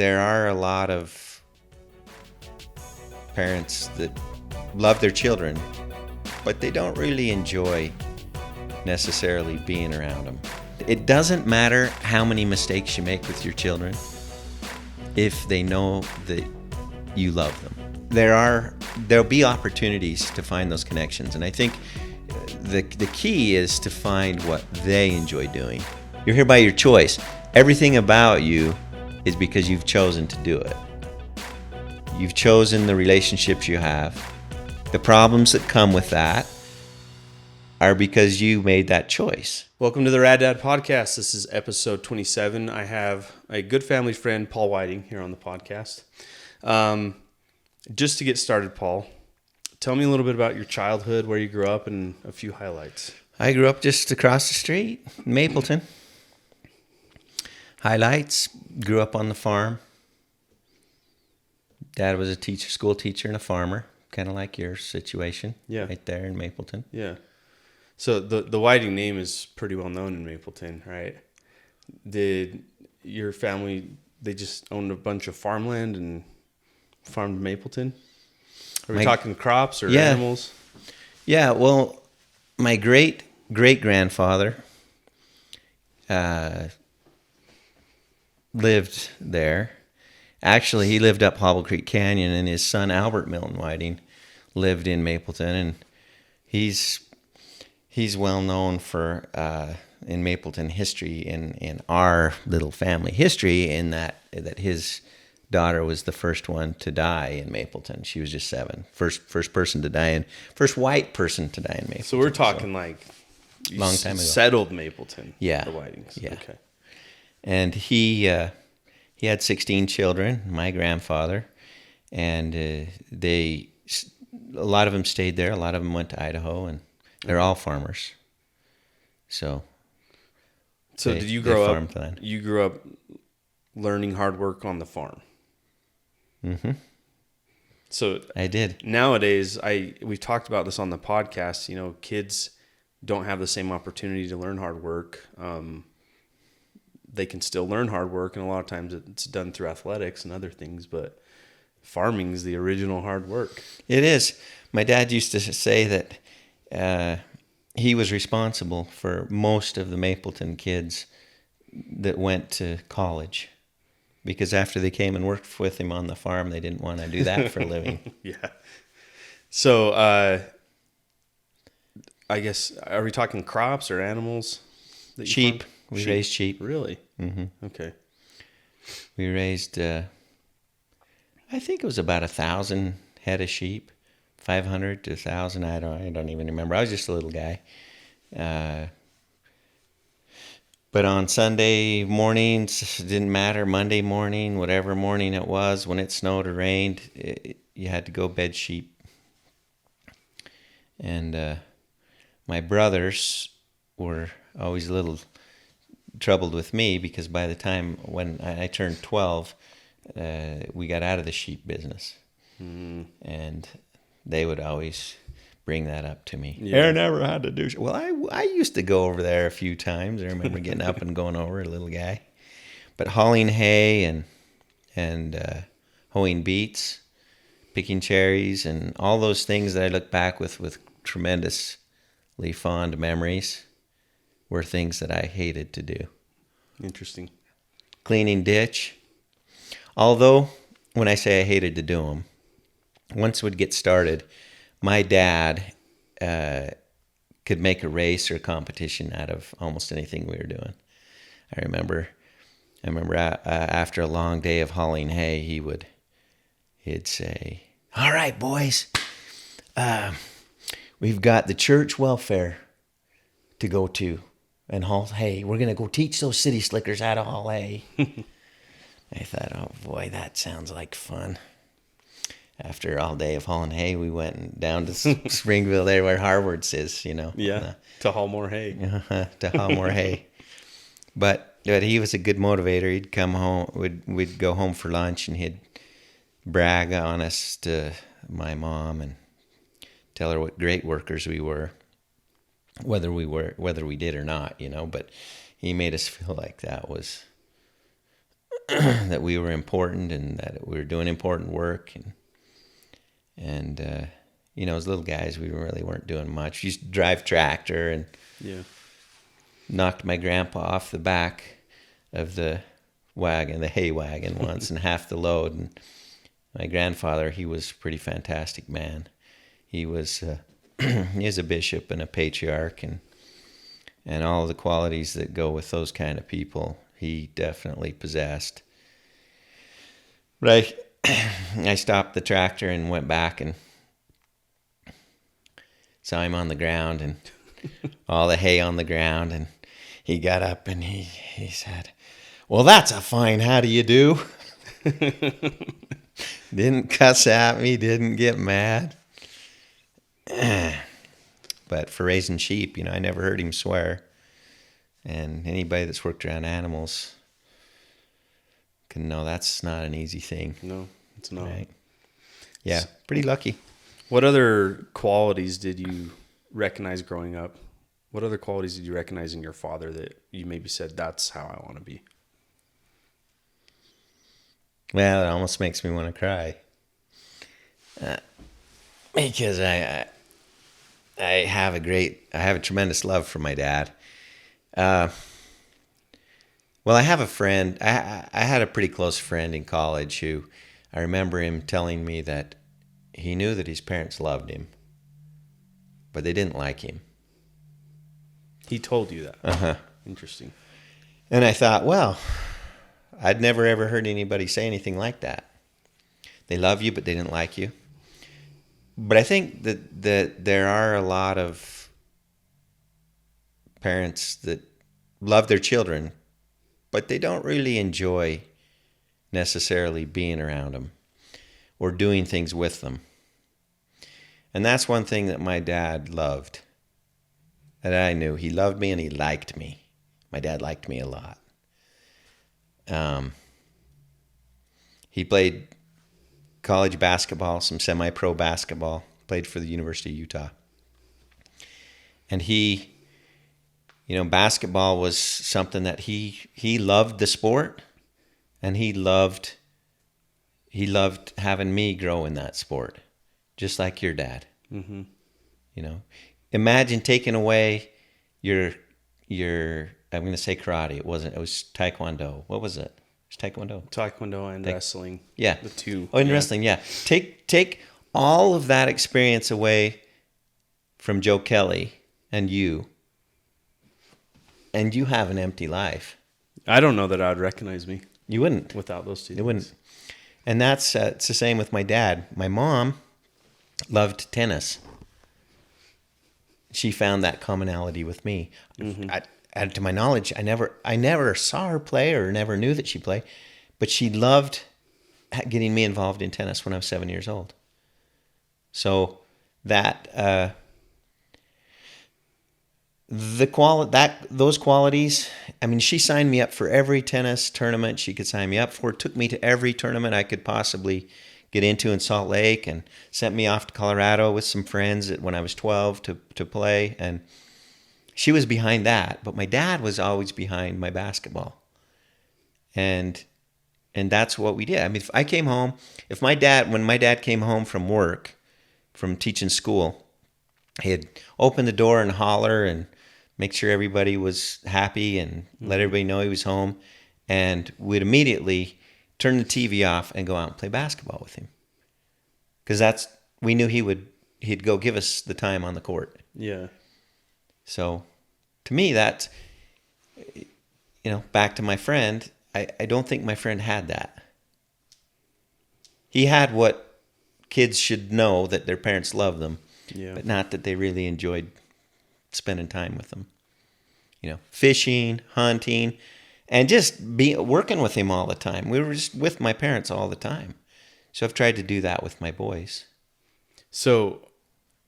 there are a lot of parents that love their children, but they don't really enjoy necessarily being around them. It doesn't matter how many mistakes you make with your children if they know that you love them. There'll be opportunities to find those connections, and I think the key is to find what they enjoy doing. You're here by your choice. Everything about you is because you've chosen to do it. You've chosen the relationships you have. The problems that come with that are because you made that choice. Welcome to the Rad Dad Podcast. This is episode 27. I have a good family friend, Paul Whiting, here on the podcast. Just to get started, Paul, tell me a little bit about your childhood, where you grew up, and a few highlights. I grew up just across the street, Mapleton. Highlights, grew up on the farm. Dad was a school teacher and a farmer, kind of like your situation, right there in Mapleton. Yeah. So the Whiting name is pretty well known in Mapleton, right? Did your family, they just owned a bunch of farmland and farmed Mapleton? Are we talking crops or animals? Yeah, well, my great-great-grandfather lived there. Actually, he lived up Hobble Creek Canyon, and his son, Albert Milton Whiting, lived in Mapleton, and he's well known for in Mapleton history, in our little family history, in that his daughter was the first one to die in Mapleton. She was just 7. First person to die, and first white person to die in Mapleton. So we're talking like long time ago. Settled Mapleton. Yeah, the Whitings. Yeah. Okay. And he had 16 children. My grandfather, and a lot of them stayed there. A lot of them went to Idaho, and they're all farmers. So did you grow up? You grew up learning hard work on the farm. Mm-hmm. So I did. Nowadays, we've talked about this on the podcast. You know, kids don't have the same opportunity to learn hard work. They can still learn hard work, and a lot of times it's done through athletics and other things. But farming is the original hard work. It is. My dad used to say that he was responsible for most of the Mapleton kids that went to college, because after they came and worked with him on the farm, they didn't want to do that for a living. Yeah. So I guess, are we talking crops or animals? Sheep. We raised sheep. Really? Mm-hmm. Okay. We raised, I think it was about 1,000 head of sheep, 500 to 1,000. I don't even remember. I was just a little guy. But on Sunday mornings, it didn't matter, Monday morning, whatever morning it was, when it snowed or rained, you had to go bed sheep. And my brothers were always a little troubled with me, because by the time when I turned 12, we got out of the sheep business. Mm. And they would always bring that up to me. Yeah. I never had to do shit. Well, I used to go over there a few times. I remember getting up and going over, a little guy. But hauling hay and hoeing beets, picking cherries, and all those things that I look back with tremendously fond memories were things that I hated to do. Interesting. Cleaning ditch. Although, when I say I hated to do them, once we'd get started, my dad could make a race or a competition out of almost anything we were doing. I remember after a long day of hauling hay, he'd say, "All right, boys, we've got the church welfare to go to and haul hay. We're going to go teach those city slickers how to haul hay." I thought, oh boy, that sounds like fun. After all day of hauling hay, we went down to Springville there where Harvard's is, Yeah, to haul more hay. To haul more hay. But he was a good motivator. He'd come home, we'd go home for lunch, and he'd brag on us to my mom and tell her what great workers we were, whether we did or not, But he made us feel like that was that we were important and that we were doing important work. And as little guys, we really weren't doing much. We used to drive tractor and knocked my grandpa off the back of the hay wagon once, and half the load. And my grandfather, he was a pretty fantastic man. He was he is a bishop and a patriarch, and all the qualities that go with those kind of people, he definitely possessed. But I stopped the tractor and went back and saw him on the ground and all the hay on the ground, and he got up and he said, "Well, that's a fine how do you do." Didn't cuss at me, didn't get mad. But for raising sheep, I never heard him swear. And anybody that's worked around animals can know that's not an easy thing. No, it's not. Right? Yeah, pretty lucky. What other qualities did you recognize growing up? What other qualities did you recognize in your father that you maybe said, that's how I want to be? Well, it almost makes me want to cry. Because I have a tremendous love for my dad. Well, I have a friend. I had a pretty close friend in college who I remember him telling me that he knew that his parents loved him, but they didn't like him. He told you that? Uh-huh. Interesting. And I thought, well, I'd never ever heard anybody say anything like that. They love you, but they didn't like you. But I think that there are a lot of parents that love their children, but they don't really enjoy necessarily being around them or doing things with them. And that's one thing that my dad loved, that I knew. He loved me and he liked me. My dad liked me a lot. He played college basketball, some semi-pro basketball, played for the University of Utah. And he, basketball was something that he loved the sport, and he loved having me grow in that sport, just like your dad. Mm-hmm. Imagine taking away your I'm going to say karate. It was taekwondo. What was it? It's taekwondo. Taekwondo and wrestling. Yeah. The two. Oh, and wrestling, yeah. Take all of that experience away from Joe Kelly and you have an empty life. I don't know that I'd recognize me. You wouldn't. Without those two. You wouldn't. And that's it's the same with my dad. My mom loved tennis. She found that commonality with me. Mm-hmm. To my knowledge, I never saw her play or never knew that she played, but she loved getting me involved in tennis when I was 7 years old. So those qualities. I mean, she signed me up for every tennis tournament she could sign me up for. Took me to every tournament I could possibly get into in Salt Lake, and sent me off to Colorado with some friends when I was 12 to play. And she was behind that, but my dad was always behind my basketball. And that's what we did. I mean, when my dad came home from work, from teaching school, he'd open the door and holler and make sure everybody was happy and let everybody know he was home. And we'd immediately turn the TV off and go out and play basketball with him. Because we knew he'd go give us the time on the court. Yeah. So to me, that's, back to my friend, I don't think my friend had that. He had what kids should know, that their parents love them, but not that they really enjoyed spending time with them. Fishing, hunting, and just working with him all the time. We were just with my parents all the time. So I've tried to do that with my boys. So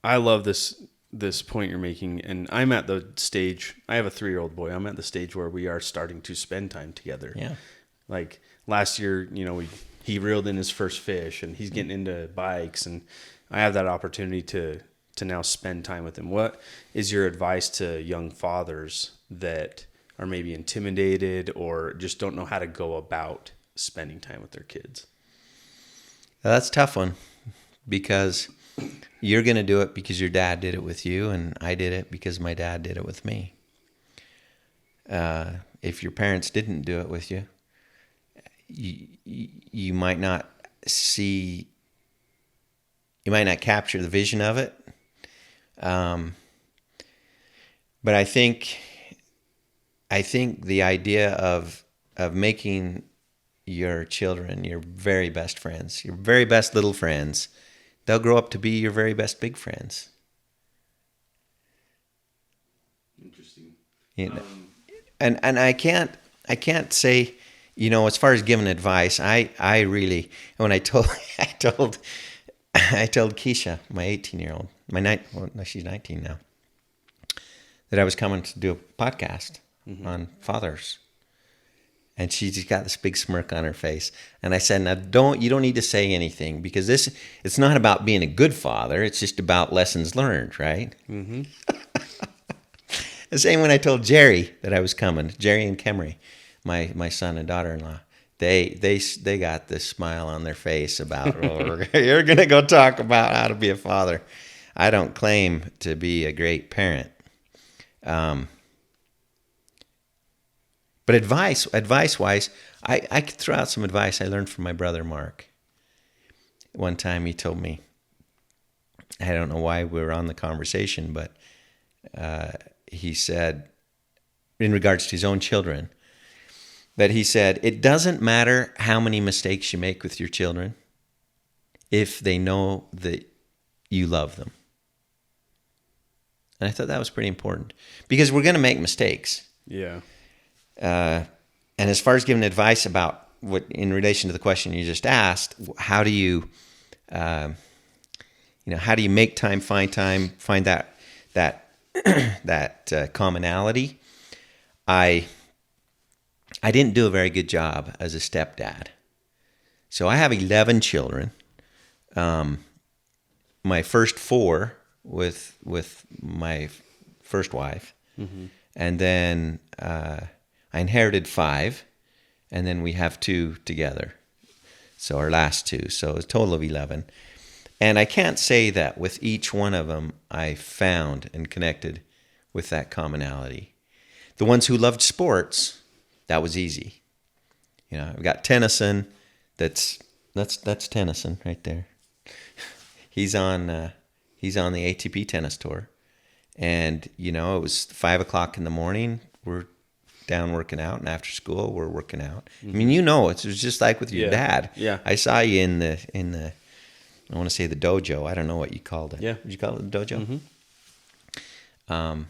I love this point you're making, and I'm at the stage, I have a 3-year-old boy. I'm at the stage where we are starting to spend time together. Yeah. Like last year, he reeled in his first fish, and he's getting into bikes, and I have that opportunity to now spend time with him. What is your advice to young fathers that are maybe intimidated or just don't know how to go about spending time with their kids? That's a tough one, because you're going to do it because your dad did it with you, and I did it because my dad did it with me. If your parents didn't do it with you, you might not see, you might not capture the vision of it. But I think the idea of making your children your very best friends, your very best little friends, they'll grow up to be your very best big friends. Interesting. You know, and I can't say, as far as giving advice, I really, when I told Keisha, my 18-year-old, she's 19 now, that I was coming to do a podcast on fathers. And she just got this big smirk on her face. And I said, now you don't need to say anything, because it's not about being a good father. It's just about lessons learned, right? Mm-hmm. The same when I told Jerry that I was coming, Jerry and Kemry, my son and daughter-in-law. They got this smile on their face about, you're going to go talk about how to be a father. I don't claim to be a great parent. But advice-wise, I could throw out some advice I learned from my brother Mark. One time he told me, I don't know why we were on the conversation, but he said, in regards to his own children, that he said, it doesn't matter how many mistakes you make with your children if they know that you love them. And I thought that was pretty important, because we're going to make mistakes. Yeah. And as far as giving advice about what, in relation to the question you just asked, how do you make time, find that commonality? I didn't do a very good job as a stepdad. So I have 11 children. My first 4 with my first wife, and then I inherited 5, and then we have 2 together. So our last 2, so a total of 11. And I can't say that with each one of them I found and connected with that commonality. The ones who loved sports, that was easy. I've got Tennyson. That's Tennyson right there. He's on the ATP tennis tour, and it was 5:00 in the morning. We're down working out, and after school we're working out. I mean, it was just like with your dad. Yeah. I saw you in the I want to say the dojo. I don't know what you called it. Yeah. Did you call it the dojo? Mm-hmm.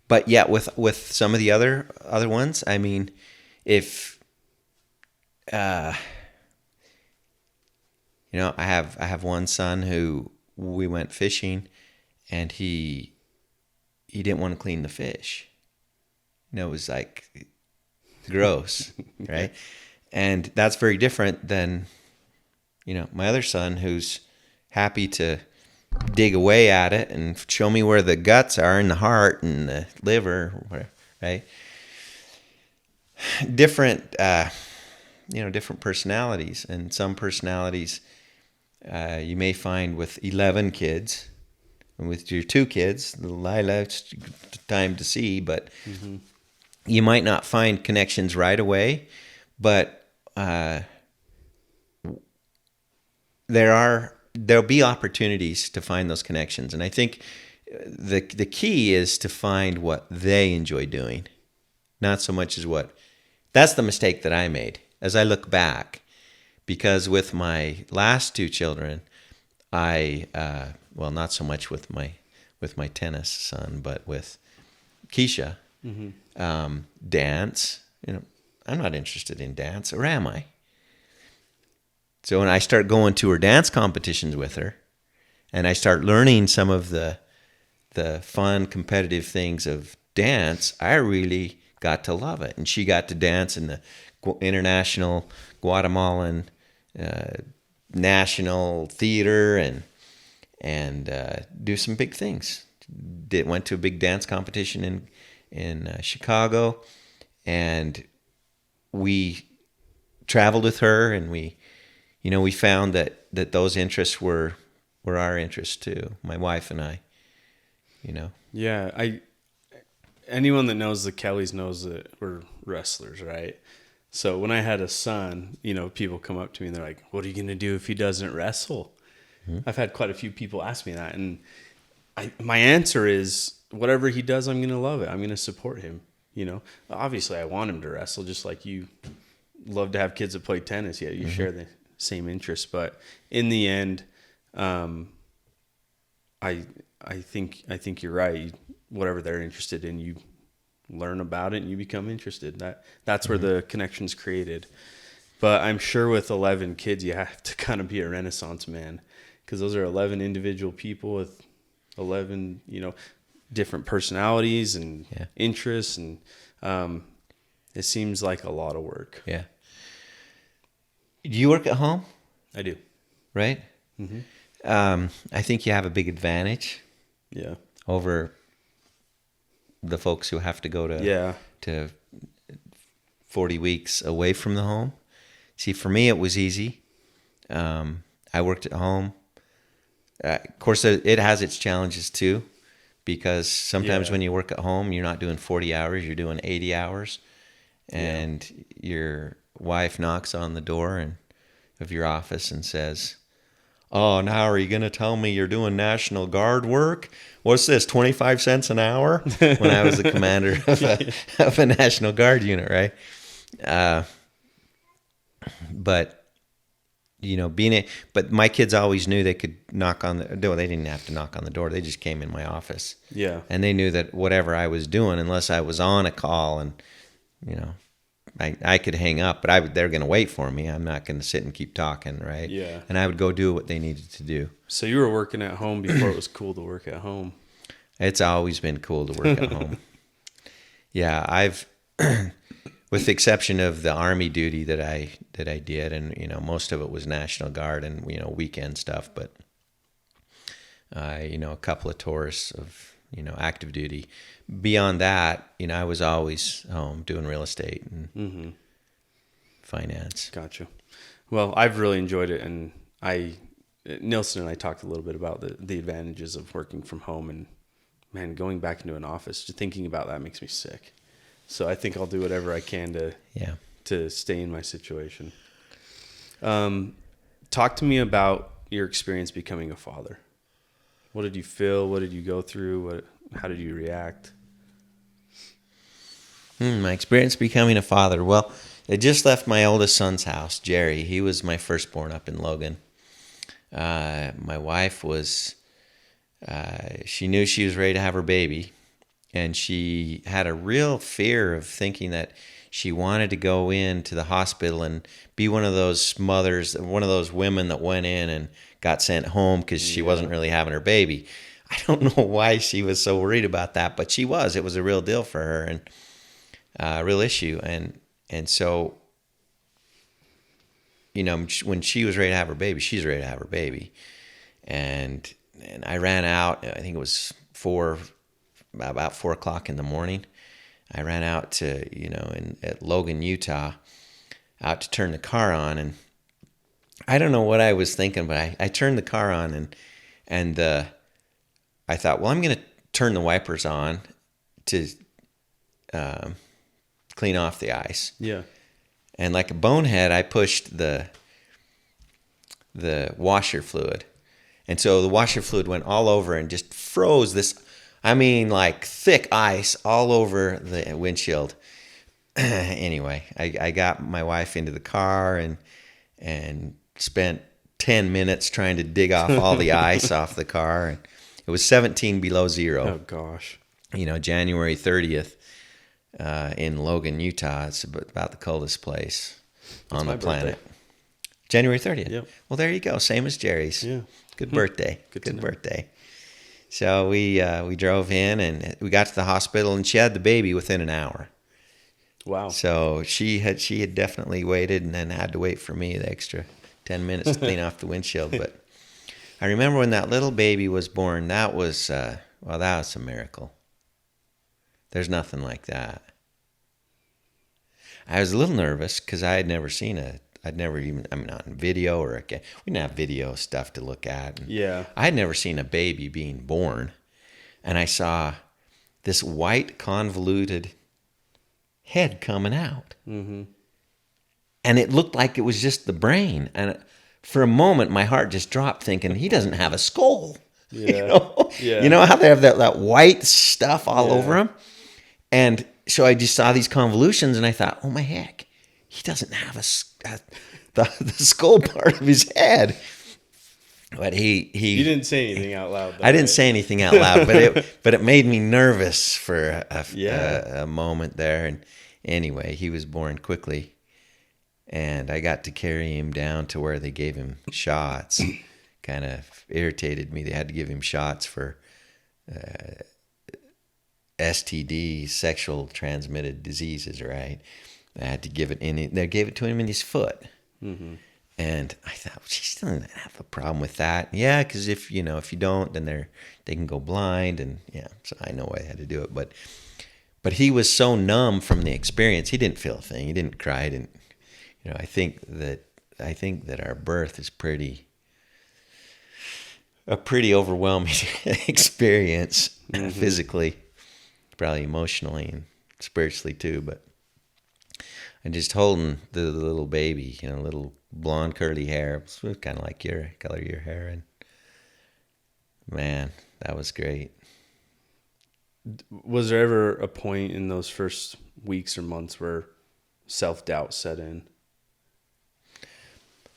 But yeah, with some of the other ones, I mean, if I have one son who we went fishing, and he didn't want to clean the fish. It was like gross, right? And that's very different than my other son, who's happy to dig away at it and show me where the guts are and the heart and the liver, or whatever, right? Different, different personalities, and some personalities you may find with 11 kids, and with your 2 kids, Lila's time to see, but you might not find connections right away, but there'll be opportunities to find those connections. And I think the key is to find what they enjoy doing, not so much as that's the mistake that I made as I look back, because with my last 2 children, not so much with my tennis son, but with Keisha, dance, I'm not interested in dance, or am I? So when I start going to her dance competitions with her, and I start learning some of the fun, competitive things of dance, I really got to love it. And she got to dance in the international Guatemalan national theater and do some big things. Went to a big dance competition in Chicago, and we traveled with her, and we found that those interests were our interests too. My wife and I, Yeah, anyone that knows the Kellys knows that we're wrestlers, right? So when I had a son, people come up to me and they're like, "What are you going to do if he doesn't wrestle?" Mm-hmm. I've had quite a few people ask me that, and my answer is, whatever he does, I'm going to love it. I'm going to support him. Obviously I want him to wrestle, just like you love to have kids that play tennis. Yeah, you share the same interests, but in the end, I think you're right. Whatever they're interested in, you learn about it and you become interested. That's where the connection's created. But I'm sure with 11 kids, you have to kind of be a Renaissance man, because those are 11 individual people with 11, different personalities and interests, and it seems like a lot of work. Yeah. Do you work at home? I do. Right? Mm-hmm. I think you have a big advantage. Yeah. Over the folks who have to go to 40 weeks away from the home. See, for me, it was easy. I worked at home. Of course, it has its challenges too, because sometimes when you work at home, you're not doing 40 hours, you're doing 80 hours. And your wife knocks on the door of your office and says, "Oh, now are you going to tell me you're doing National Guard work? What's this, 25 cents an hour?" When I was the commander of a National Guard unit, right? But my kids always knew they could knock on the door. They didn't have to knock on the door. They just came in my office. Yeah. And they knew that whatever I was doing, unless I was on a call and, I could hang up, but they're going to wait for me. I'm not going to sit and keep talking, right? Yeah. And I would go do what they needed to do. So you were working at home before it was cool to work at home. It's always been cool to work at home. Yeah, I've, with the exception of the Army duty that I did, and most of it was National Guard and weekend stuff, but a couple of tours of active duty. Beyond that, I was always home doing real estate and finance. Gotcha. Well, I've really enjoyed it, and Nilsson and I talked a little bit about the advantages of working from home, and man, going back into an office, just thinking about that makes me sick. So I think I'll do whatever I can to stay in my situation. Talk to me about your experience becoming a father. What did you feel? What did you go through? How did you react? My experience becoming a father. Well, I just left my oldest son's house, Jerry. He was my firstborn up in Logan. My wife was, she knew she was ready to have her baby, and she had a real fear of thinking that she wanted to go into the hospital and be one of those mothers, one of those women that went in and got sent home because she wasn't really having her baby. I don't know why she was so worried about that, but she was. It was a real deal for her and a real issue. And so, when she was ready to have her baby, she's ready to have her baby. And I ran out, I think it was about 4 o'clock in the morning. I ran out to, at Logan, Utah, out to turn the car on. And I don't know what I was thinking, but I turned the car on and I thought, well, I'm going to turn the wipers on to clean off the ice. Yeah. And like a bonehead, I pushed the washer fluid. And so the washer fluid went all over and just froze this, like thick ice all over the windshield. Anyway, I got my wife into the car and spent 10 minutes trying to dig off all the ice off the car. And it was 17 below zero. Oh, gosh. January 30th in Logan, Utah. It's about the coldest place on the planet. Birthday. January 30th. Yep. Well, there you go. Same as Jerry's. Yeah. Good birthday. Good birthday. So we drove in and we got to the hospital and she had the baby within an hour. Wow. So she had definitely waited and then had to wait for me the extra 10 minutes to clean off the windshield. But I remember when that little baby was born, that was a miracle. There's nothing like that. I was a little nervous because I had never seen I'd never even, I mean, on video we didn't have video stuff to look at. And Yeah. I had never seen a baby being born. And I saw this white convoluted head coming out. Mm-hmm. And it looked like it was just the brain. And for a moment, my heart just dropped thinking, he doesn't have a skull. Yeah. You know? Yeah. You know how they have that white stuff all over him? And so I just saw these convolutions and I thought, oh my heck, he doesn't have the skull part of his head. But he You didn't say anything out loud, though, I didn't say anything out loud, but it made me nervous for a moment there. And anyway, he was born quickly, and I got to carry him down to where they gave him shots. Kind of irritated me. They had to give him shots for STD, sexual transmitted diseases, right? I had to give it they gave it to him in his foot. Mm-hmm. And I thought, well, she doesn't have a problem with that. Yeah, because if you don't, then they can go blind, and yeah. So I know I had to do it, but he was so numb from the experience, he didn't feel a thing. He didn't cry. He didn't, I think that our birth is a pretty overwhelming experience, mm-hmm. physically, probably emotionally and spiritually too. But and just holding the little baby, little blonde curly hair, it was kind of like your color of your hair, and man, that was great. Was there ever a point in those first weeks or months where self-doubt set in?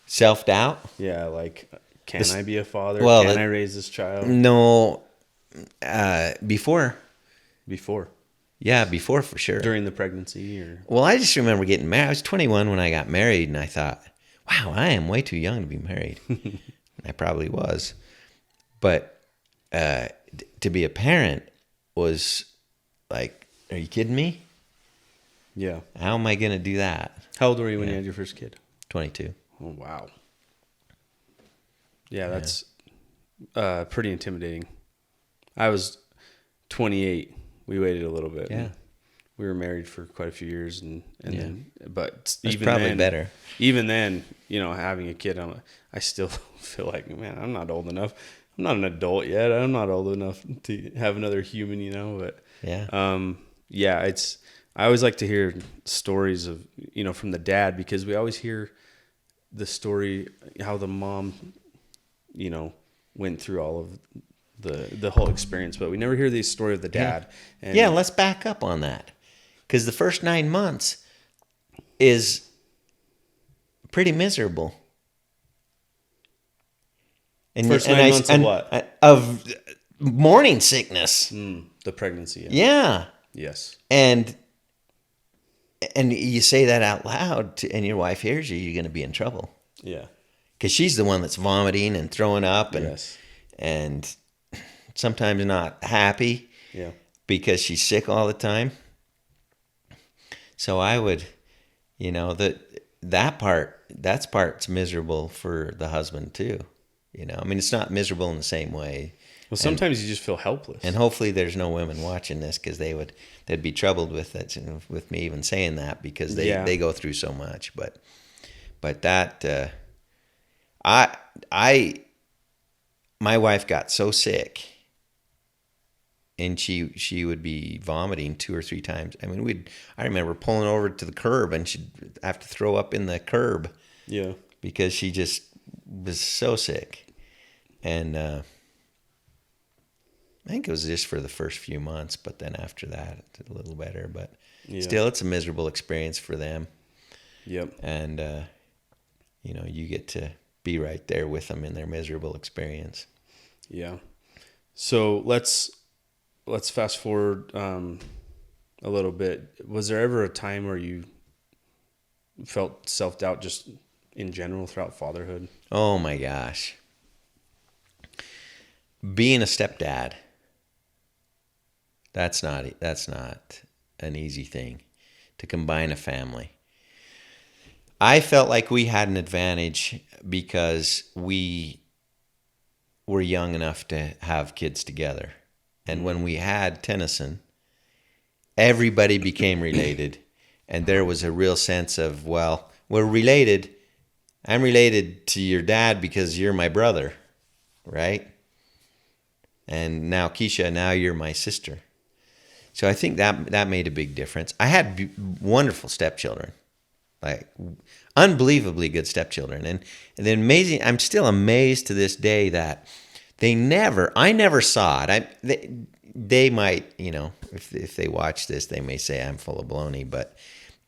Self-doubt? Yeah, like, can I be a father? Well, can I raise this child? No, before. Before? Yeah, before for sure. During the pregnancy? Or? Well, I just remember getting married. I was 21 when I got married, and I thought, wow, I am way too young to be married. I probably was. But to be a parent was like, are you kidding me? Yeah. How am I going to do that? How old were you when you had your first kid? 22. Oh, wow. Yeah, that's pretty intimidating. I was 28. We waited a little bit. Yeah. We were married for quite a few years, and then, but that's even probably then, better. Even then, having a kid, I still feel like, man, I'm not old enough. I'm not an adult yet. I'm not old enough to have another human, But yeah, I always like to hear stories of from the dad, because we always hear the story how the mom, went through all of the whole experience, but we never hear the story of the dad. Yeah, and let's back up on that, because the first 9 months is pretty miserable. And first 9 months of what? Of morning sickness. The pregnancy. Yeah. Yes. And you say that out loud, and your wife hears you, you're going to be in trouble. Yeah. Because she's the one that's vomiting and throwing up, yes. and sometimes not happy. Yeah. Because she's sick all the time. So I would, that's part's miserable for the husband too. It's not miserable in the same way. Well, sometimes you just feel helpless. And hopefully there's no women watching this, because they'd be troubled with it, with me even saying that, because they go through so much. But that, my wife got so sick, and she would be vomiting 2 or 3 times. I remember pulling over to the curb, and she'd have to throw up in the curb. Yeah. Because she just was so sick. And I think it was just for the first few months, but then after that, it's a little better. But still, it's a miserable experience for them. Yep. And, you get to be right there with them in their miserable experience. Yeah. So let's fast forward a little bit. Was there ever a time where you felt self-doubt just in general throughout fatherhood? Oh my gosh. Being a stepdad, that's not an easy thing, to combine a family. I felt like we had an advantage because we were young enough to have kids together. And when we had Tennyson, everybody became related. And there was a real sense of, well, we're related. I'm related to your dad because you're my brother, right? And now, Keisha, now you're my sister. So I think that made a big difference. I had wonderful stepchildren, like unbelievably good stepchildren. And then amazing, I'm still amazed to this day that I never saw it. They might, if they watch this, they may say I'm full of baloney. But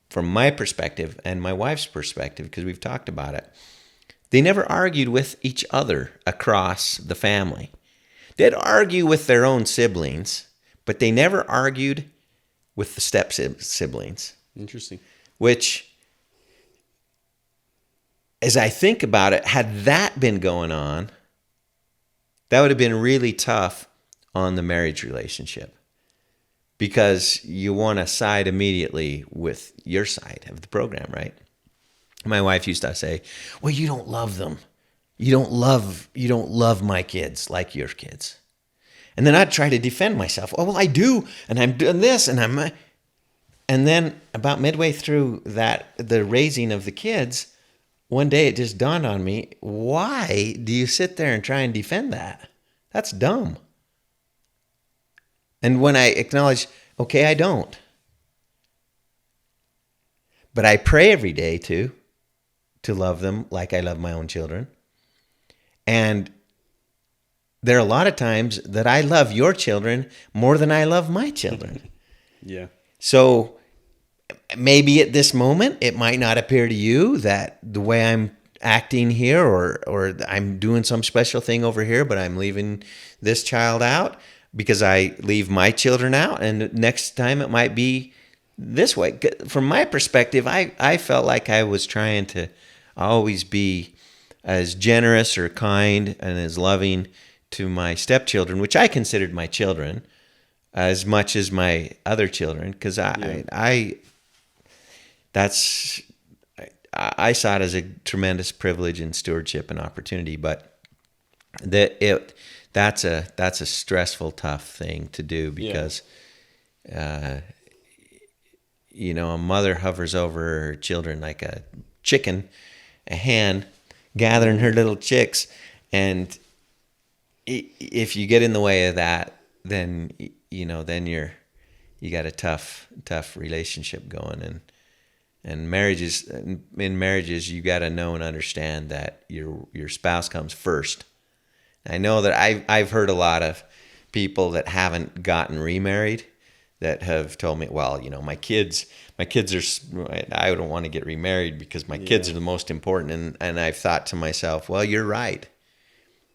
from my perspective and my wife's perspective, because we've talked about it, they never argued with each other across the family. They'd argue with their own siblings, but they never argued with the step siblings. Interesting. Which, as I think about it, had that been going on, that would have been really tough on the marriage relationship, because you want to side immediately with your side of the program, right? My wife used to say, well, you don't love them. You don't love my kids like your kids. And then I'd try to defend myself. Oh, well, I do, and I'm doing this, and then about midway through the raising of the kids, one day it just dawned on me, why do you sit there and try and defend that? That's dumb. And when I acknowledge, okay, I don't. But I pray every day to love them like I love my own children. And there are a lot of times that I love your children more than I love my children. Yeah. So maybe at this moment, it might not appear to you that the way I'm acting here or I'm doing some special thing over here, but I'm leaving this child out because I leave my children out. And next time it might be this way. From my perspective, I felt like I was trying to always be as generous or kind and as loving to my stepchildren, which I considered my children, as much as my other children, because I saw it as a tremendous privilege and stewardship and opportunity. But that's a stressful, tough thing to do, because a mother hovers over her children like a chicken, a hen gathering her little chicks, and if you get in the way of that, then you got a tough relationship going. And in marriages you got to know and understand that your spouse comes first. I know that I've heard a lot of people that haven't gotten remarried that have told me, well, my kids are, I don't want to get remarried because my kids are the most important. And I've thought to myself, well, you're right.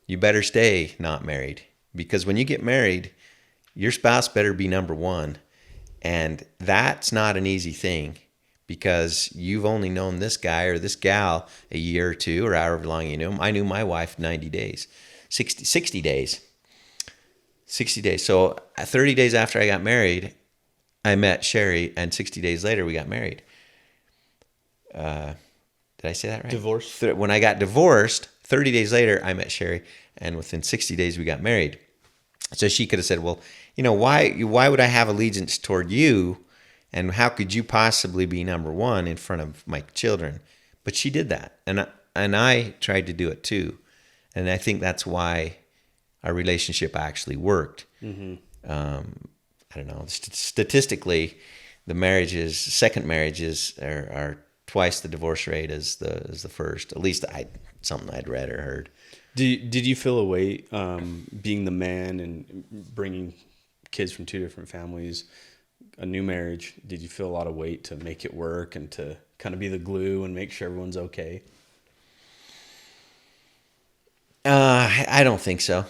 You better stay not married, because when you get married, your spouse better be number one. And that's not an easy thing, because you've only known this guy or this gal a year or two, or however long you knew him. I knew my wife 90 days, 60 days. 60 days. So 30 days after I got married, I met Sherry, and 60 days later we got married. Did I say that right? Divorced. When I got divorced, 30 days later I met Sherry, and within 60 days we got married. So she could have said, well, why would I have allegiance toward you, and how could you possibly be number one in front of my children? But she did that, and I tried to do it too. And I think that's why our relationship actually worked. Mm-hmm. I don't know. Statistically, second marriages are twice the divorce rate as the first. At least something I'd read or heard. Did you feel a weight being the man and bringing kids from two different families, a new marriage? Did you feel a lot of weight to make it work and to kind of be the glue and make sure everyone's okay? I don't think so.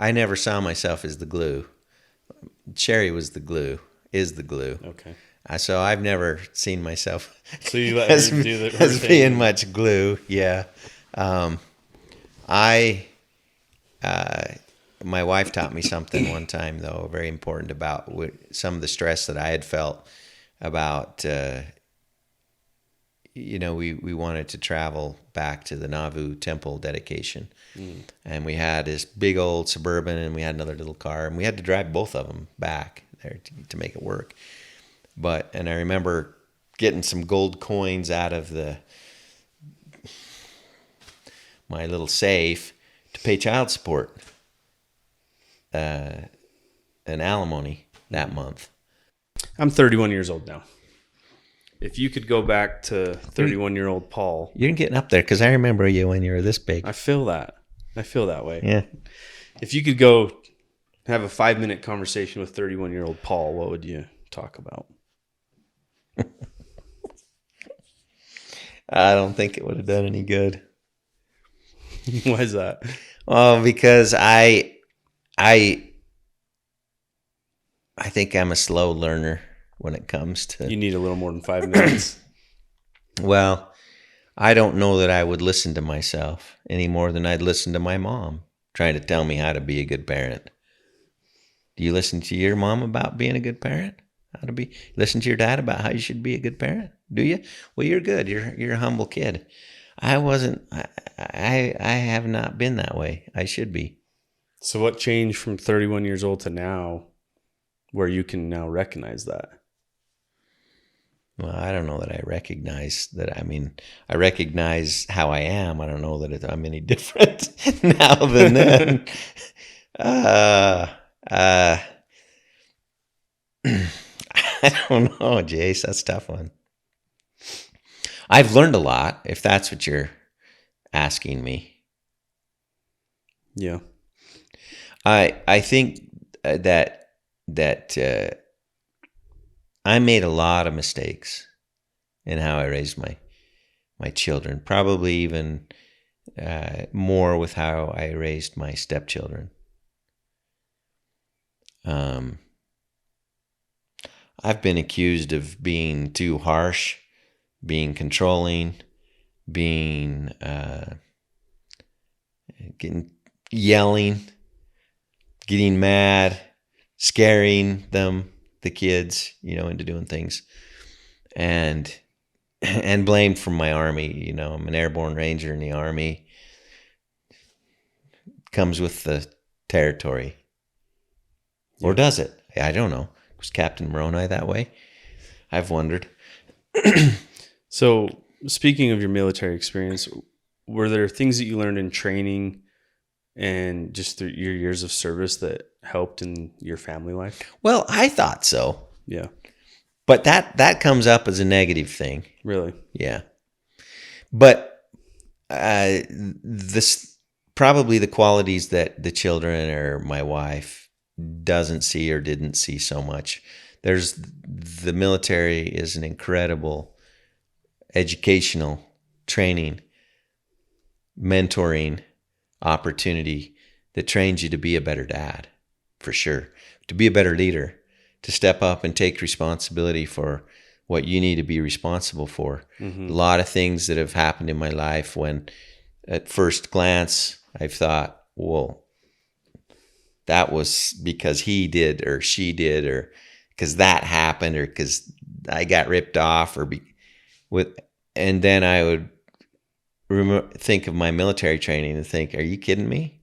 I never saw myself as the glue. Sherry was the glue, is the glue. Okay. So I've never seen myself so you let her do as being much glue. Yeah. My wife taught me something one time, though, very important about some of the stress that I had felt about, we wanted to travel back to the Nauvoo temple dedication. And we had this big old Suburban, and we had another little car, and we had to drive both of them back there to make it work. And I remember getting some gold coins out of my little safe to pay child support and alimony that month. I'm 31 years old now. If you could go back to 31-year-old Paul. You're getting up there because I remember you when you were this big. I feel that. I feel that way. Yeah. If you could go have a 5-minute conversation with 31-year-old Paul, what would you talk about? I don't think it would have done any good. Why is that? Oh, because I think I'm a slow learner when it comes to... You need a little more than 5 minutes. Well, I don't know that I would listen to myself any more than I'd listen to my mom trying to tell me how to be a good parent. Do you listen to your mom about being a good parent? Listen to your dad about how you should be a good parent? Do you? Well, you're good. You're a humble kid. I wasn't. I have not been that way. I should be. So what changed from 31 years old to now where you can now recognize that? Well, I don't know that I recognize that. I mean, I recognize how I am. I don't know that I'm any different now than then. I don't know, Jace. That's a tough one. I've learned a lot, if that's what you're asking me. Yeah. I think that I made a lot of mistakes in how I raised my children. Probably even more with how I raised my stepchildren. I've been accused of being too harsh, being controlling, being yelling, getting mad, scaring them, the kids, into doing things, and blamed from my Army. I'm an airborne ranger in the Army. Comes with the territory, or does it? I don't know. Was Captain Moroni that way? I've wondered. So, speaking of your military experience, were there things that you learned in training and just through your years of service that helped in your family life? Well, I thought so. Yeah. But that comes up as a negative thing. Really? Yeah. But this probably the qualities that the children or my wife doesn't see or didn't see so much. The military is an incredible educational, training, mentoring opportunity that trains you to be a better dad, for sure, to be a better leader, to step up and take responsibility for what you need to be responsible for. Mm-hmm. A lot of things that have happened in my life when at first glance I've thought, well, that was because he did or she did or because that happened or because I got ripped off and then I would think of my military training and think, are you kidding me?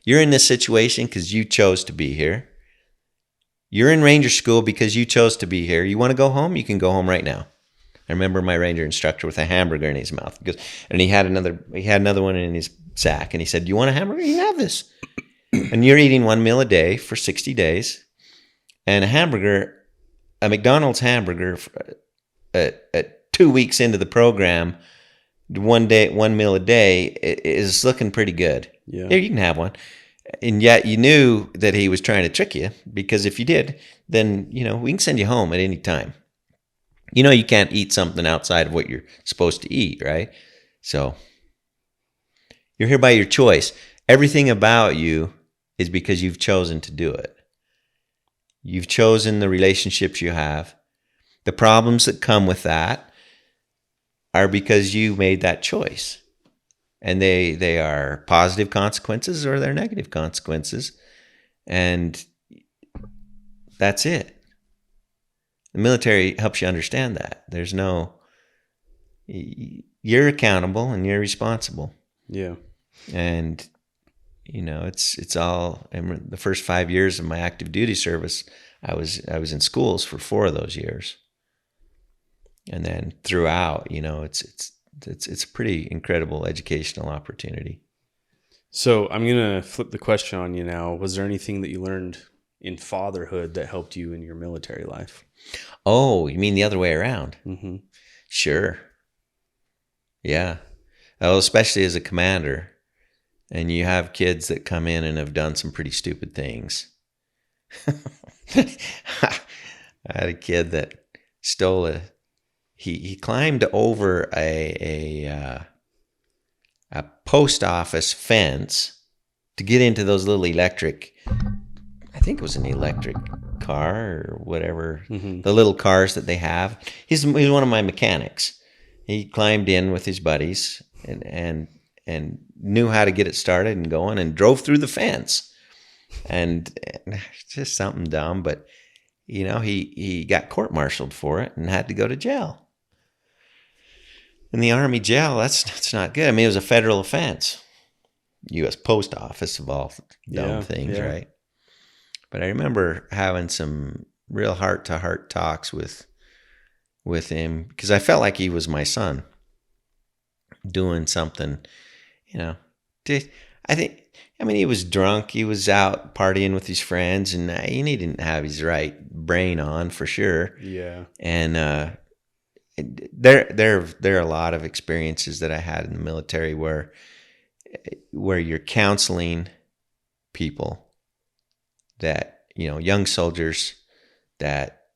You're in this situation because you chose to be here. You're in Ranger School because you chose to be here. You want to go home? You can go home right now. I remember my Ranger instructor with a hamburger in his mouth. And he had another one in his sack. And he said, "Do you want a hamburger? You can have this." And you're eating one meal a day for 60 days. And a McDonald's hamburger at 2 weeks into the program, one meal a day is looking pretty good. Yeah. Here, you can have one. And yet you knew that he was trying to trick you, because if you did, then, we can send you home at any time. You can't eat something outside of what you're supposed to eat, right? So you're here by your choice. Everything about you is because you've chosen to do it. You've chosen the relationships you have. The problems that come with that are because you made that choice. And they are positive consequences or they're negative consequences. And that's it. The military helps you understand that. You're accountable and you're responsible. Yeah. And, it's all, in the first 5 years of my active duty service, I was in schools for 4 of those years. And then throughout, it's a pretty incredible educational opportunity. So I'm going to flip the question on you now. Was there anything that you learned in fatherhood that helped you in your military life? Oh, you mean the other way around? Mm-hmm. Sure. Yeah. Oh, especially as a commander, and you have kids that come in and have done some pretty stupid things. I had a kid that stole he climbed over a post office fence to get into those little electric, I think it was an electric car or whatever, the little cars that they have. He's one of my mechanics. He climbed in with his buddies and knew how to get it started and going, and drove through the fence. And just something dumb, but he got court-martialed for it and had to go to jail. In the Army jail, that's not good. I mean, it was a federal offense. U.S. Post Office of all dumb things, right? But I remember having some real heart-to-heart talks with him, because I felt like he was my son doing something, he was drunk. He was out partying with his friends, and he didn't have his right brain on for sure. Yeah. And there are a lot of experiences that I had in the military where you're counseling people that, young soldiers that,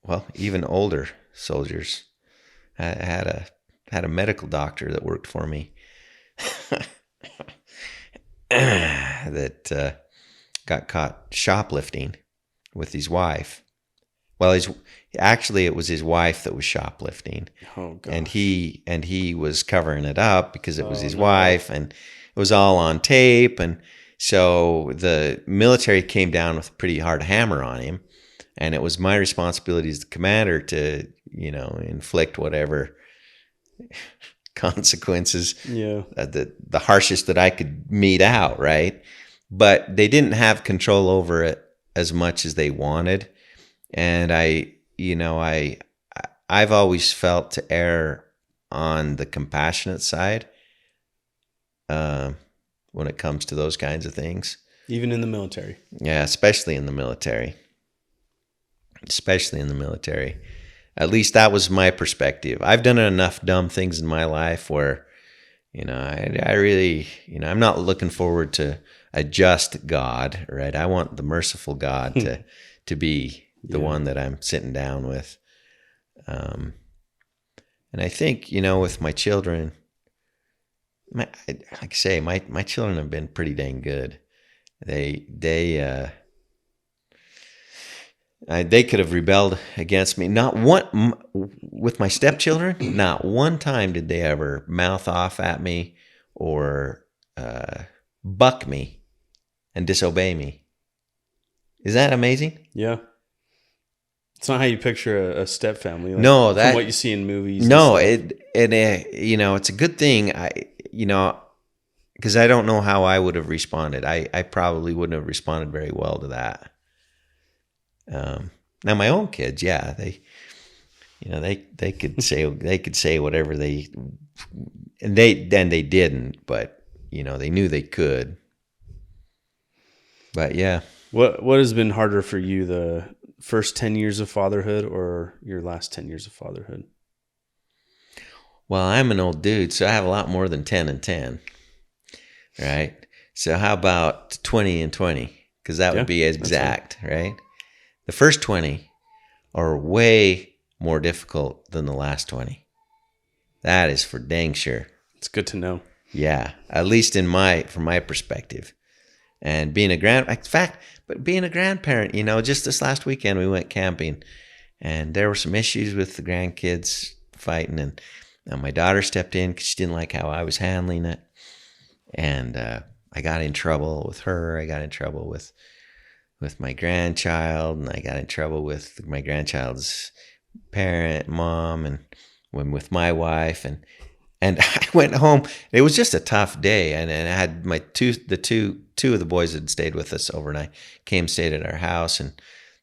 well, even older soldiers. I had a medical doctor that worked for me that got caught shoplifting with his wife. Well, it was his wife that was shoplifting. Oh, gosh. And he was covering it up because it was his wife, and it was all on tape. And so the military came down with a pretty hard hammer on him, and it was my responsibility as the commander to, inflict whatever consequences, the harshest that I could mete out, right? But they didn't have control over it as much as they wanted. And I've always felt to err on the compassionate side when it comes to those kinds of things. Even in the military. Yeah, especially in the military. At least that was my perspective. I've done enough dumb things in my life where, I really, I'm not looking forward to a just God, right? I want the merciful God to be the one that I'm sitting down with. And I think, with my children, like I say, my children have been pretty dang good. They could have rebelled against me. Not one, with my stepchildren, not one time did they ever mouth off at me or buck me and disobey me. Is that amazing? Yeah. It's not how you picture a step family. No, from what you see in movies. No, it's a good thing. Because I don't know how I would have responded. I probably wouldn't have responded very well to that. Now my own kids, they could say whatever they didn't, but they knew they could. But yeah. What has been harder for you, the first 10 years of fatherhood or your last 10 years of fatherhood? Well, I'm an old dude, so I have a lot more than 10 and 10. Right? So how about 20 and 20? Because that would be exact, right? The first 20 are way more difficult than the last 20. That is for dang sure. It's good to know. Yeah, at least from my perspective. And being a grandparent, just this last weekend we went camping, and there were some issues with the grandkids fighting, and my daughter stepped in because she didn't like how I was handling it, and I got in trouble with her. I got in trouble with my grandchild, and I got in trouble with my grandchild's parent, mom, and with my wife, and I went home. It was just a tough day, and I had two of the boys that had stayed with us overnight stayed at our house, and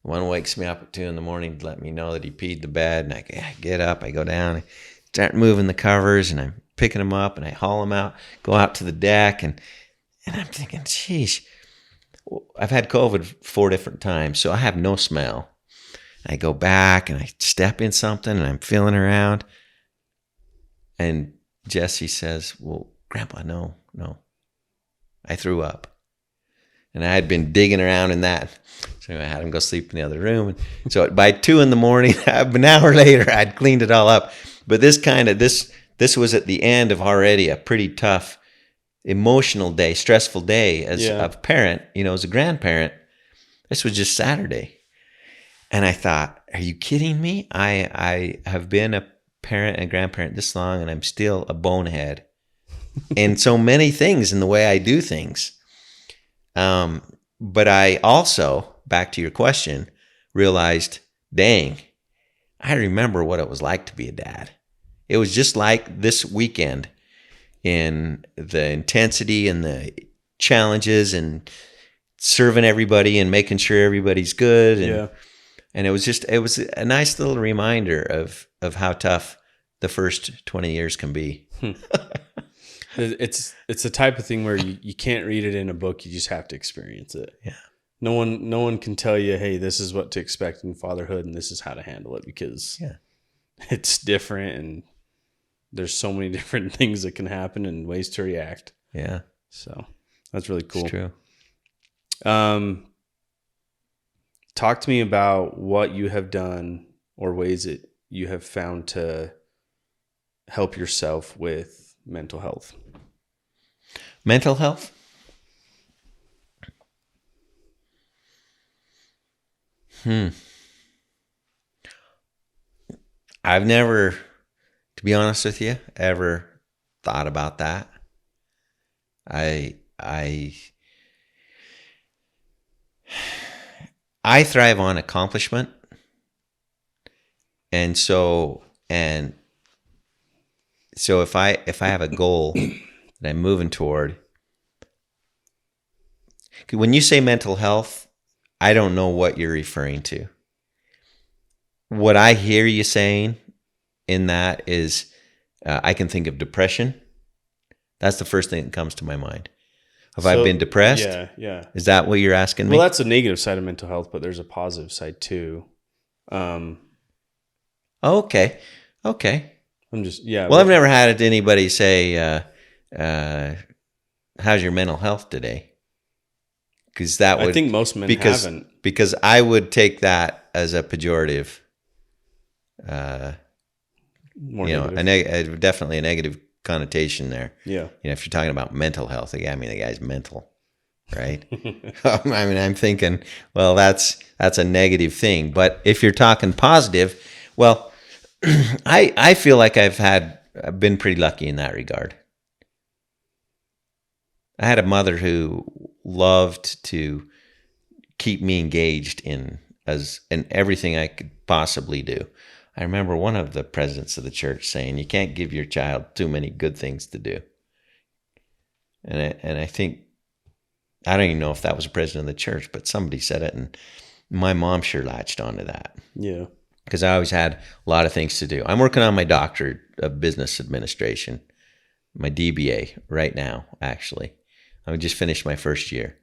One wakes me up at 2 a.m. to let me know that he peed the bed, and I get up, I go down, I start moving the covers, and I'm picking him up, and I haul him out, go out to the deck, and I'm thinking, geez, I've had COVID 4 different times, so I have no smell. I go back, and I step in something, and I'm feeling around, and Jesse says, well, Grandpa, no, I threw up. And I had been digging around in that. So I had him go sleep in the other room. And so by 2 a.m, an hour later, I'd cleaned it all up. But this was at the end of already a pretty tough, emotional day, stressful day as a parent, as a grandparent. This was just Saturday. And I thought, are you kidding me? I have been a parent and grandparent this long, and I'm still a bonehead in so many things in the way I do things. But I also, back to your question, realized, dang, I remember what it was like to be a dad. It was just like this weekend in the intensity and the challenges and serving everybody and making sure everybody's good. And it was a nice little reminder of how tough the first 20 years can be. It's the type of thing where you can't read it in a book. You just have to experience it. Yeah. No one can tell you, hey, this is what to expect in fatherhood and this is how to handle it, because it's different and there's so many different things that can happen and ways to react. Yeah. So that's really cool. It's true. Talk to me about what you have done or ways that you have found to help yourself with mental health. Mental health? I've never, to be honest with you, ever thought about that. I thrive on accomplishment. And so if I have a goal that I'm moving toward, when you say mental health, I don't know what you're referring to. What I hear you saying in that is, I can think of depression. That's the first thing that comes to my mind. Have I been depressed? Yeah. Is that what you're asking me? Well, that's a negative side of mental health, but there's a positive side too. Okay. I'm just, Well, I've never had anybody say, how's your mental health today? Because that would, I think most men haven't. Because I would take that as a pejorative, More negative. definitely a negative connotation there. Yeah. If you're talking about mental health, the guy's mental, right? I'm thinking, well, that's a negative thing. But if you're talking positive, well, I feel like I've been pretty lucky in that regard. I had a mother who loved to keep me engaged in everything I could possibly do. I remember one of the presidents of the church saying, you can't give your child too many good things to do. And I think, I don't even know if that was a president of the church, but somebody said it, and my mom sure latched onto that. Yeah. Because I always had a lot of things to do. I'm working on my doctorate of business administration, my DBA right now, actually. I just finished my first year.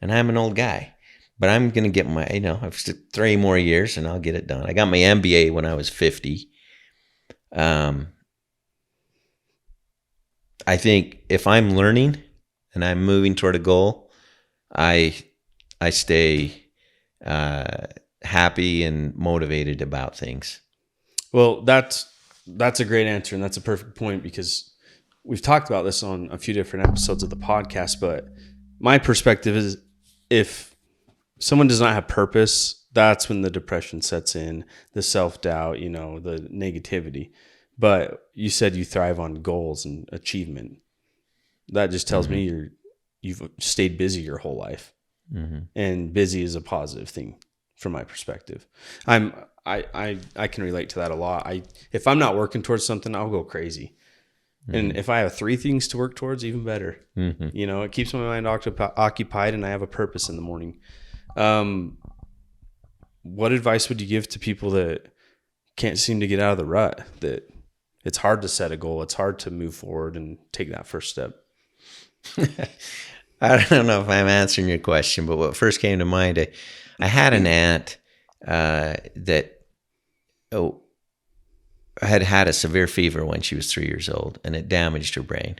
And I'm an old guy. But I'm going to get I've 3 more years and I'll get it done. I got my MBA when I was 50. I think if I'm learning and I'm moving toward a goal, I stay happy and motivated about things. Well, that's a great answer, and that's a perfect point, because we've talked about this on a few different episodes of the podcast, but my perspective is, if someone does not have purpose, that's when the depression sets in, the self-doubt, the negativity. But you said you thrive on goals and achievement. That just tells me you've stayed busy your whole life. Mm-hmm. And busy is a positive thing from my perspective. I can relate to that a lot. If I'm not working towards something, I'll go crazy. Mm-hmm. And if I have 3 things to work towards, even better. Mm-hmm. It keeps my mind occupied, and I have a purpose in the morning. what advice would you give to people that can't seem to get out of the rut, that it's hard to set a goal, it's hard to move forward and take that first step? I don't know if I'm answering your question, but what first came to mind, I had an aunt that had a severe fever when she was 3 years old, and it damaged her brain.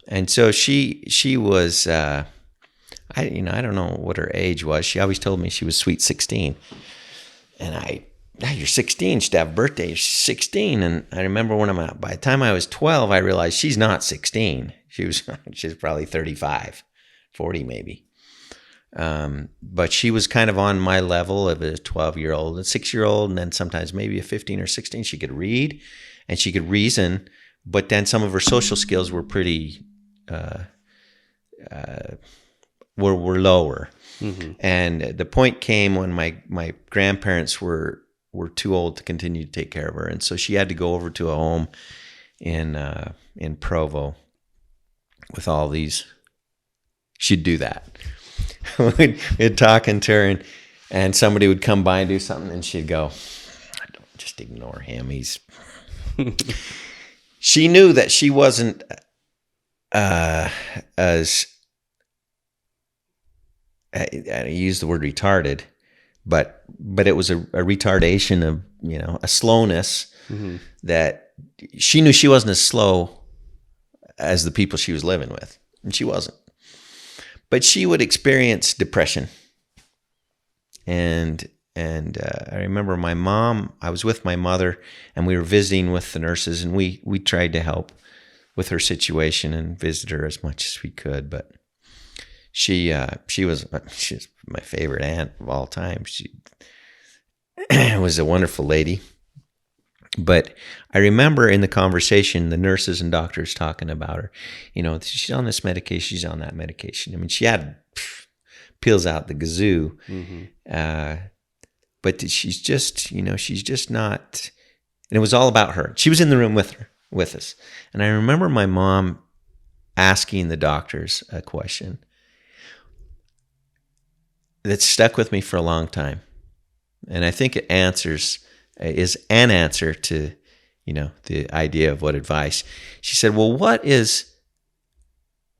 And so she was, I don't know what her age was. She always told me she was sweet 16. And you're 16, she'd have a birthday, you're 16. And I remember by the time I was 12, I realized she's not 16. She's probably 35, 40 maybe. But she was kind of on my level of a 12-year-old, a 6-year-old, and then sometimes maybe a 15 or 16. She could read and she could reason, but then some of her social skills were pretty, were lower. Mm-hmm. And the point came when my grandparents were too old to continue to take care of her. And so she had to go over to a home in Provo with all these. She'd do that. We'd talking to her, and somebody would come by and do something, and she'd go, "Don't just ignore him. He's." She knew that she wasn't as I use the word retarded, but it was a retardation of a slowness mm-hmm. that she knew she wasn't as slow as the people she was living with, and she wasn't. But she would experience depression. And I remember I was with my mother, and we were visiting with the nurses, and we tried to help with her situation and visit her as much as we could. But she's my favorite aunt of all time. She was a wonderful lady. But I remember in the conversation, the nurses and doctors talking about her. She's on this medication, she's on that medication. I mean, she had pills out the gazoo. Mm-hmm. But she's just not. And it was all about her. She was in the room with us. And I remember my mom asking the doctors a question that stuck with me for a long time. And I think it is an answer to, the idea of what advice. She said, well, what is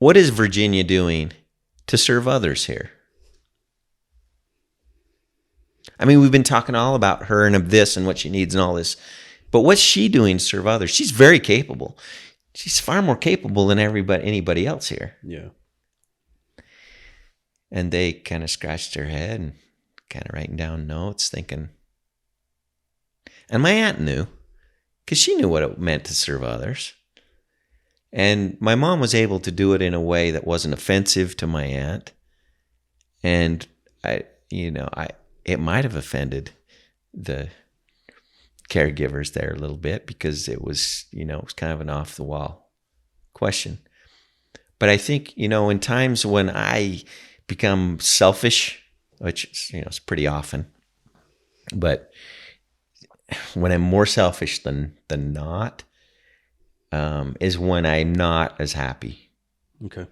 Virginia doing to serve others here? I mean, we've been talking all about her and of this and what she needs and all this, but what's she doing to serve others? She's very capable. She's far more capable than anybody else here. Yeah. And they kind of scratched their head and kind of writing down notes, thinking. And my aunt knew, because she knew what it meant to serve others. And my mom was able to do it in a way that wasn't offensive to my aunt. And it might have offended the caregivers there a little bit, because it was kind of an off the wall question. But I think, in times when I become selfish, which is pretty often, but when I'm more selfish than not, is when I'm not as happy. Okay.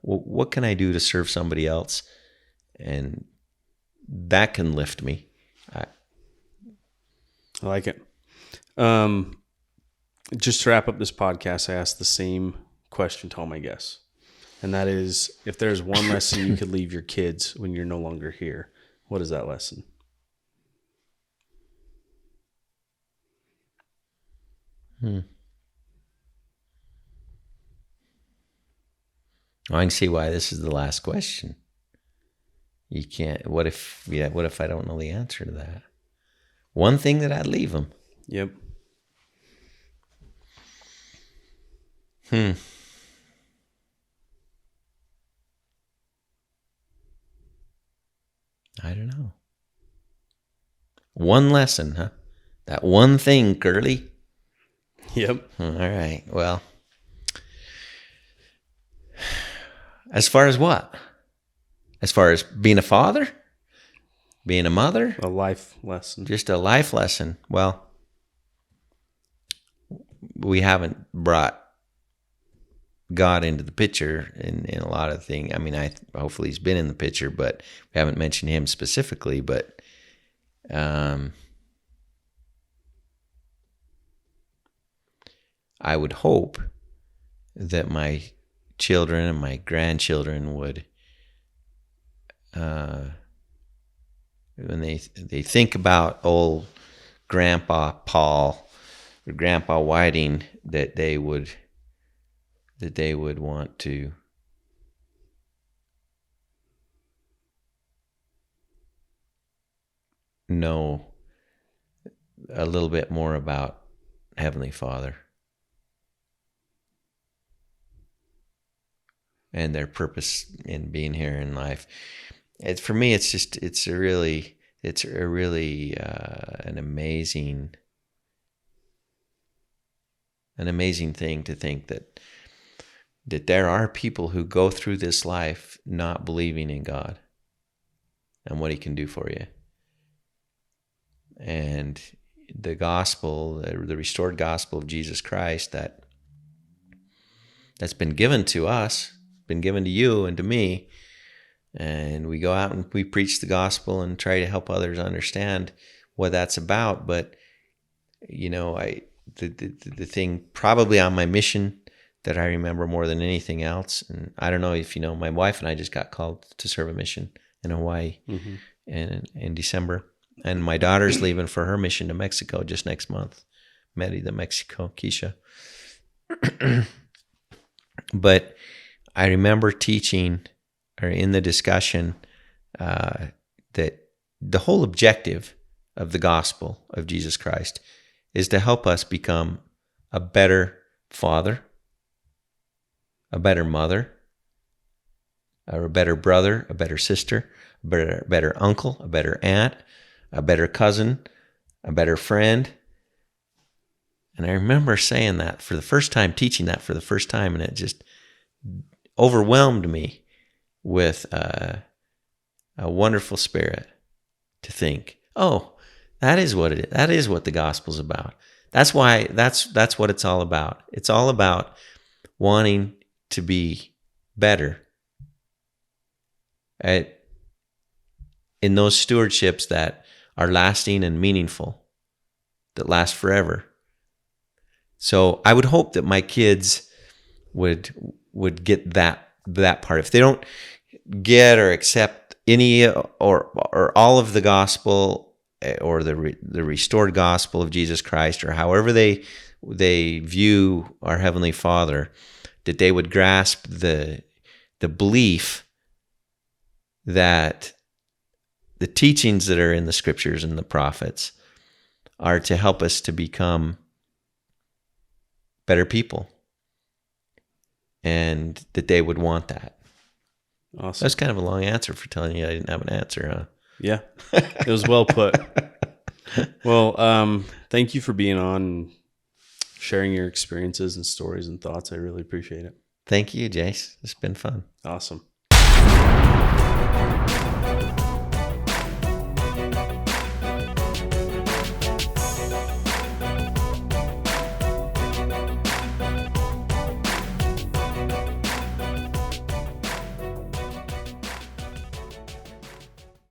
What can I do to serve somebody else? And that can lift me. I like it. Just to wrap up this podcast, I asked the same question to all my guests. And that is, if there's one lesson you could leave your kids when you're no longer here, what is that lesson? Well, I can see why this is the last question. You can't. What if I don't know the answer to that? One thing that I'd leave them. Yep. I don't know. One lesson, huh? That one thing, Curly. Yep. All right. Well, as far as what? As far as being a father? Being a mother? A life lesson. Just a life lesson. Well, we haven't brought God into the picture in a lot of things. I mean, hopefully he's been in the picture, but we haven't mentioned him specifically. But I would hope that my children and my grandchildren would, when they think about old Grandpa Paul or Grandpa Whiting, that they would want to know a little bit more about Heavenly Father and their purpose in being here in life. For me, it's a really an amazing thing to think that there are people who go through this life not believing in God and what He can do for you. And the gospel, the restored gospel of Jesus Christ that's been given to us, been given to you and to me, and we go out and we preach the gospel and try to help others understand what that's about. But the thing probably on my mission that I remember more than anything else, and I don't know if you know, my wife and I just got called to serve a mission in Hawaii in December. And my daughter's leaving for her mission to Mexico just next month, Mérida, Mexico, Keisha. But I remember teaching, or in the discussion, that the whole objective of the gospel of Jesus Christ is to help us become a better father, a better mother, or a better brother, a better sister, a better uncle, a better aunt, a better cousin, a better friend. And I remember saying that for the first time, teaching that for the first time, and it just overwhelmed me with a wonderful spirit to think, oh, that is what it is. That is what the gospel's about. That's why, that's what it's all about. It's all about wanting to be better in those stewardships that are lasting and meaningful, that last forever. So I would hope that my kids would get that part. If they don't get or accept any or all of the gospel or the restored gospel of Jesus Christ, or however they view our Heavenly Father, that they would grasp the belief that the teachings that are in the scriptures and the prophets are to help us to become better people, and that they would want that. Awesome. That's kind of a long answer for telling you I didn't have an answer, huh? Yeah, it was well put. Well, thank you for being on and sharing your experiences and stories and thoughts. I really appreciate it. Thank you, Jace. It's been fun. Awesome.